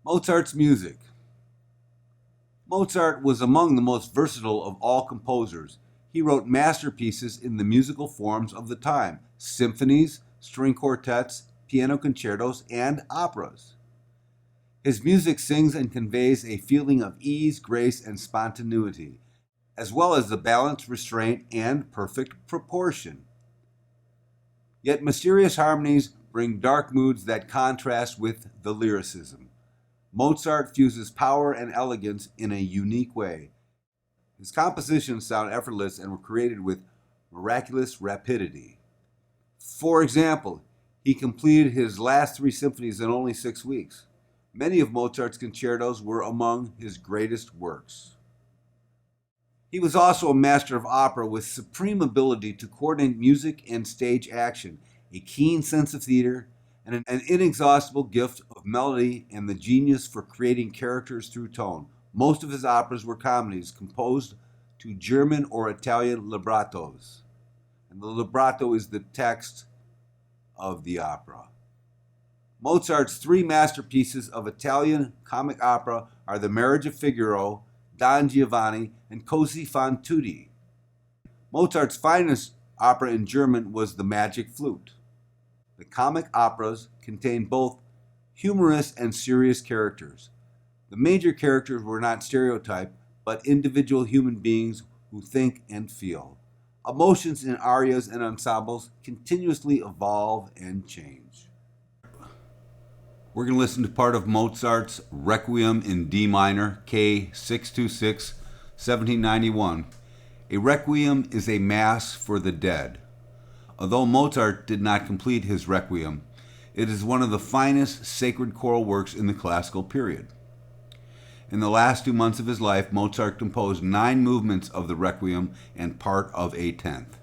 Mozart's music. Mozart was among the most versatile of all composers. He wrote masterpieces in the musical forms of the time: symphonies, string quartets, piano concertos, and operas. His music sings and conveys a feeling of ease, grace, and spontaneity, as well as the balance, restraint, and perfect proportion. Yet mysterious harmonies bring dark moods that contrast with the lyricism. Mozart fuses power and elegance in a unique way. His compositions sound effortless and were created with miraculous rapidity. For example, he completed his last three symphonies in only 6 weeks. Many of Mozart's concertos were among his greatest works. He was also a master of opera with supreme ability to coordinate music and stage action, a keen sense of theater, and an inexhaustible gift of melody and the genius for creating characters through tone. Most of his operas were comedies composed to German or Italian librettos, and the libretto is the text of the opera. Mozart's three masterpieces of Italian comic opera are The Marriage of Figaro, Don Giovanni, and Così fan tutte. Mozart's finest opera in German was The Magic Flute. The comic operas contained both humorous and serious characters. The major characters were not stereotyped, but individual human beings who think and feel. Emotions in arias and ensembles continuously evolve and change. We're going to listen to part of Mozart's Requiem in D minor, K626, 1791. A requiem is a mass for the dead. Although Mozart did not complete his Requiem, it is one of the finest sacred choral works in the classical period. In the last 2 months of his life, Mozart composed 9 movements of the Requiem and part of a 10th.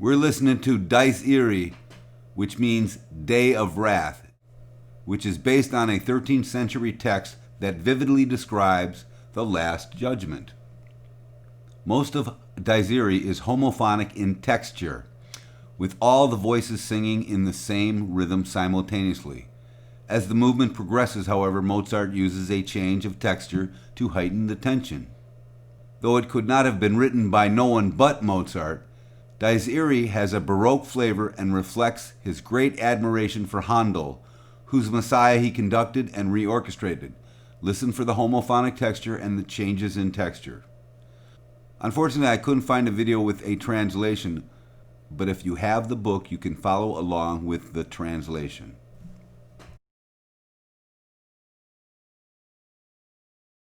We're listening to Dies Irae, which means Day of Wrath, which is based on a 13th century text that vividly describes the Last Judgment. Most of Dies Irae is homophonic in texture, with all the voices singing in the same rhythm simultaneously. As the movement progresses, however, Mozart uses a change of texture to heighten the tension. Though it could not have been written by no one but Mozart, Dies Irae has a Baroque flavor and reflects his great admiration for Handel, whose Messiah he conducted and reorchestrated. Listen for the homophonic texture and the changes in texture. Unfortunately, I couldn't find a video with a translation, but if you have the book, you can follow along with the translation.